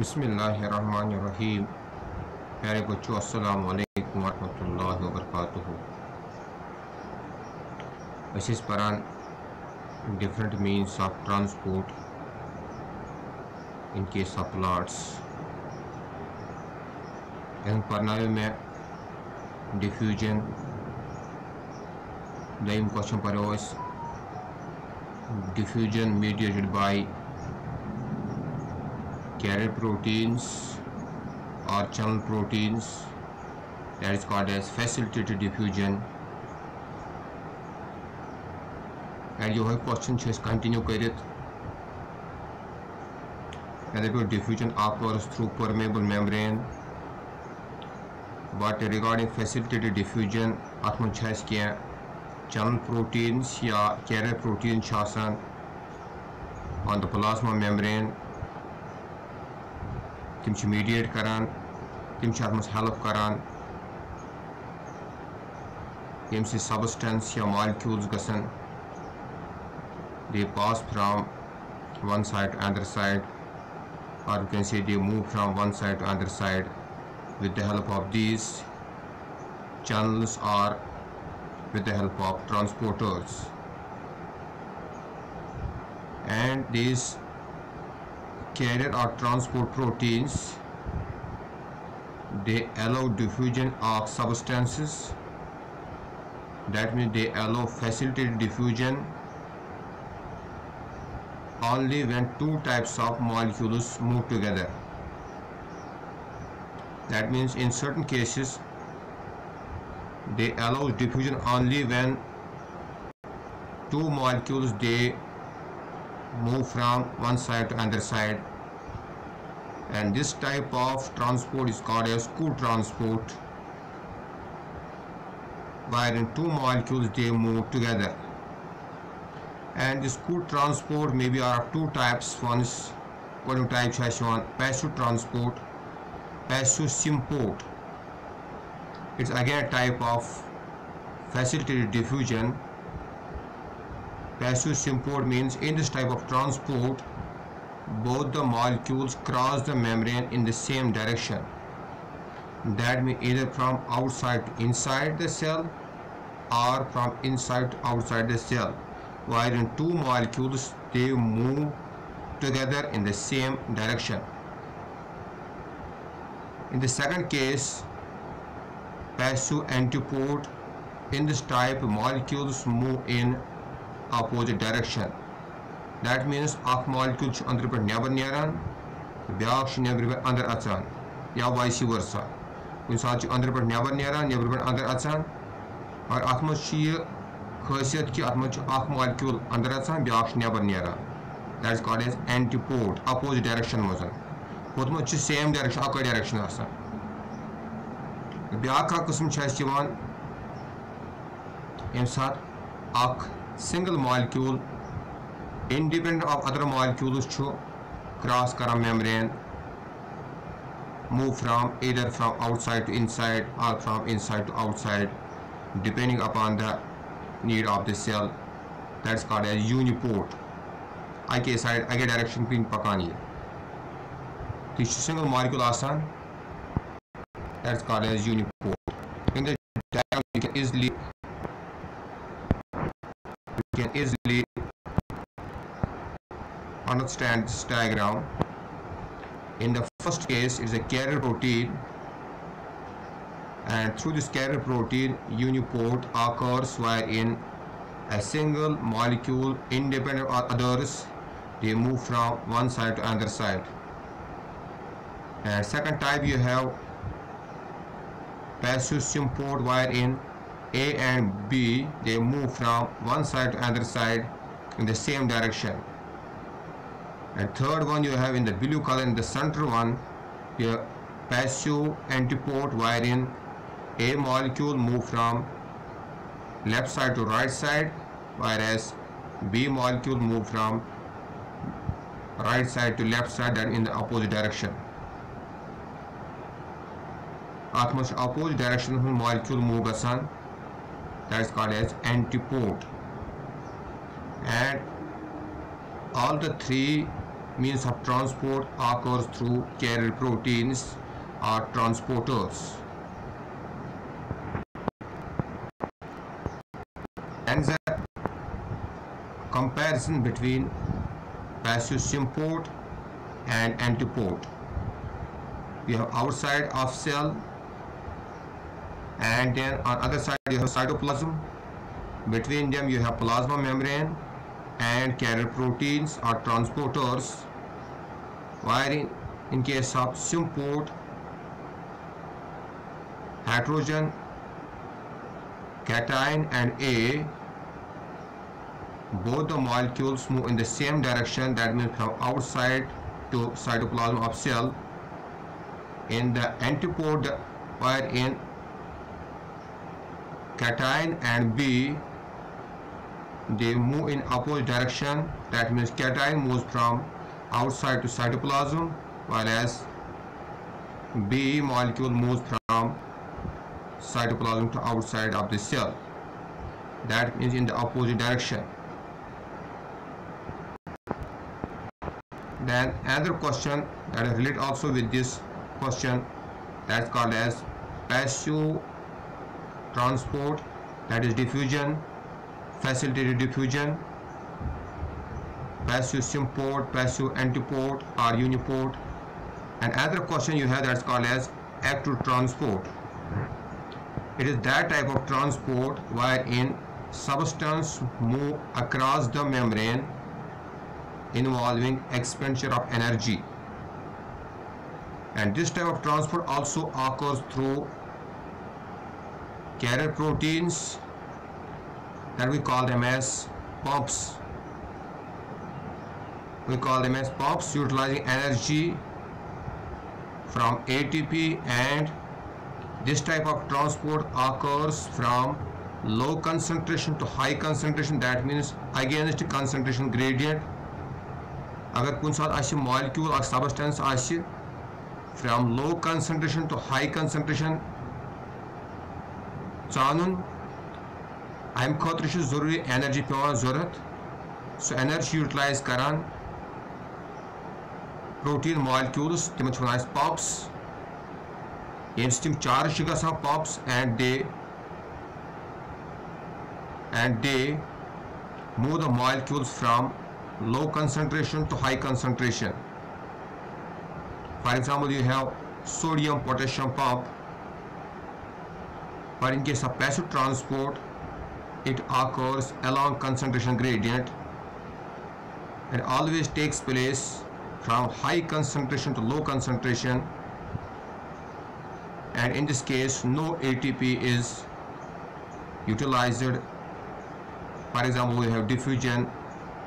बिस्मिल्लाहिर्रहमानिर्रहीम। प्यारे बच्चों, अस्सलाम वालेकुम वरहमतुल्लाहि वबरकातुहू। अस परान different means of transport in case of plants. पढ़नावे में डिफ्यूजन। दोम क्वेश्चन पढ़ो diffusion mediated by carrier proteins or channel proteins, that is called as facilitated diffusion। and जो है क्वेश्चन कंटिन्यू करित diffusion occurs through permeable membrane, but regarding facilitated diffusion अत मन क्या channel proteins या carrier proteins on the plasma membrane, तिम mediate करान, तिम हेल्प करान यम सबस्टेंस या मॉलिक्यूल्स गसन दे pass from one side to other side, or you can say they move from one side to other side with the help of these channels or with the help of transporters. And these carrier or transport proteins, they allow diffusion of substances. That means they allow facilitated diffusion only when two types of molecules move together. That means in certain cases they allow diffusion only when two molecules they move from one side to other side, and this type of transport is called as co-transport, wherein two molecules they move together. And this co-transport may be of two types. One is one type one passive transport, passive symport. It's again a type of facilitated diffusion. Passive symport means in this type of transport both the molecules cross the membrane in the same direction. That means either from outside to inside the cell or from inside to outside the cell, wherein two molecules they move together in the same direction. In the second case, passive antipode, in this type molecules move in opposite direction. That means अख molecule अंदर पे neighbour नेरान, ब्याख neighbour पे अंदर अचान, या vice versa. कुछ साथ अंदर पे नेबर नेरान, नेबर पे अंदर अचान, और अख में ये खासियत कि अख में अख molecule अंदर अचान, ब्याख नेबर नेरान. That is called as antipode, opposite direction मज़न. खुद में same direction, अक direction आसान. ब्याख का किस्म चाहिए वन, इन साथ अख single molecule independent of other molecules cross kara membrane, move from either from outside to inside or from inside to outside depending upon the need of the cell. That's called as uniport. आगे side आगे direction pin पकानी है. तो single molecule आसान, that's called as uniport. In the diagram you can easily understand this diagram. In the first case it is a carrier protein, and through this carrier protein uniport occurs wherein a single molecule independent of others they move from one side to another side. And second type you have passive symport, wherein A and B they move from one side to another side in the same direction. And third one you have in the blue color, in the center one, your passive antipode, wherein A molecule move from left side to right side, whereas B molecule move from right side to left side, and in the opposite direction. At much opposite direction molecule move gasan, that is called as antipode. And all the three means of transport occurs through carrier proteins or transporters. And the comparison between passive symport and antiport. We have outside of cell, and then on other side you have cytoplasm. Between them you have plasma membrane and carrier proteins or transporters, where in case of symport, hydrogen, cation and A, both the molecules move in the same direction, that means from outside to cytoplasm of cell. In the antiport, wherein cation and B, they move in opposite direction, that means cation moves from outside to cytoplasm, whereas B molecule moves from cytoplasm to outside of the cell, that means in the opposite direction. Then another question that is related also with this question, that's called as passive transport, that is diffusion, facilitated diffusion, passive symport, passive antiport or uniport. And another question you have that's called as active transport. It is that type of transport wherein substance move across the membrane involving expenditure of energy, and this type of transport also occurs through carrier proteins that we call them as pumps. We call them as pumps, utilizing energy from ATP, and this type of transport occurs from low concentration to high concentration, that means against concentration gradient. अगर कुछ साथ आशि molecule or substance आशि from low concentration to high concentration चानुन, अम खतर जरूरी energy पेवान जरूरत, सो energy utilize करान protein molecules, तिम वन पॉप्स, ये तिम चार्ज गसान pumps and they move the molecules from low concentration to high concentration. For example, you have sodium potassium pump, but in case of passive transport it occurs along concentration gradient and always takes place from high concentration to low concentration, and in this case no ATP is utilized. For example, we have diffusion,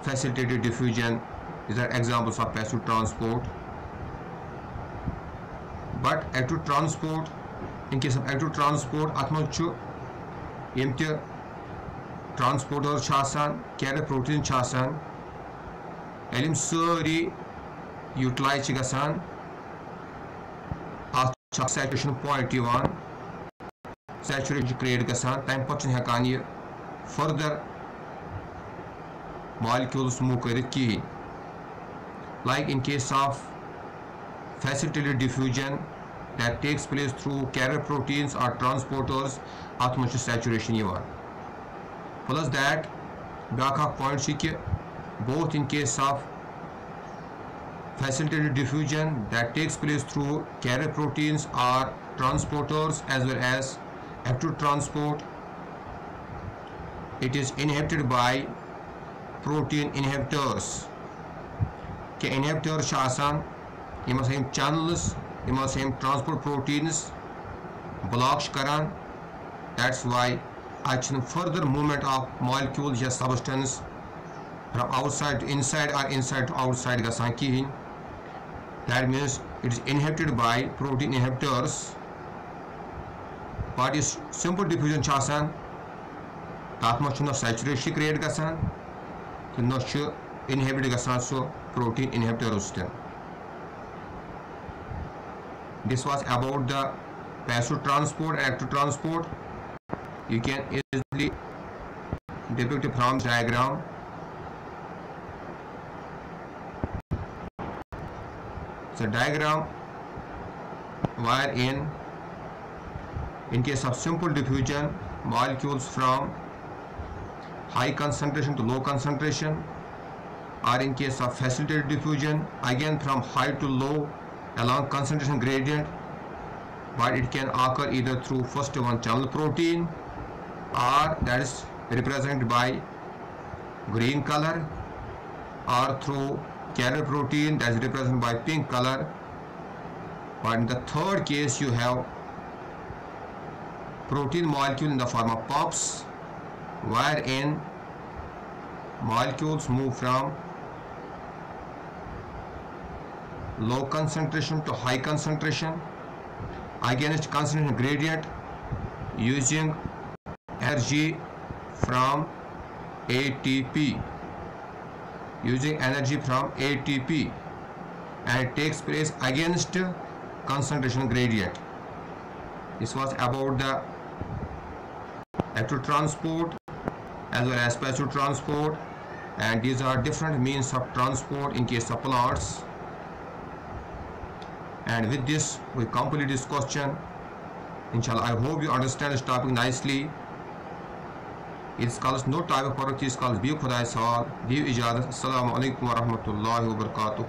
facilitated diffusion, these are examples of passive transport. But active transport, in case of active transport, atmanchu yemte transporter chasan, carrier protein chasan, elim sari utilize gasan, saturation point divan, saturation create gasan, time patch hekan ye further molecules move karit ki. Like in case of facilitated diffusion that takes place through carrier proteins or transporters, atmanchu saturation yivan. Plus that baka point shi ki both in case of facilitated diffusion that takes place through carrier proteins or transporters as well as active transport, it is inhibited by protein inhibitors. के inhibitors आसान यम channels, यम transport proteins blocks करान. That's why further movement of molecules or substance from outside to inside or inside to outside gasan kihin. That means it is inhibited by protein inhibitors. But is simple diffusion आसान तथ मह saturation create gasan, तो न inhibit gasan so protein inhibitors. This was about the passive transport and active transport. You can easily depict it from diagram. So diagram wherein in case of simple diffusion, molecules from high concentration to low concentration, or in case of facilitated diffusion, again from high to low along concentration gradient, but it can occur either through first one channel protein, or that is represented by green color, or through carrier protein that is represented by pink color. But in the third case you have protein molecule in the form of pumps, wherein molecules move from low concentration to high concentration against concentration gradient using energy from ATP, and it takes place against concentration gradient. This was about the active transport as well as passive transport, and these are different means of transport in case of plants. And with this we complete this question. Inshallah, I hope you understand this topic nicely. It's called no type of product is called Bi Khudai Sal. Give ijazat. Assalamu alaikum wa rahmatullahi wa barakatuh.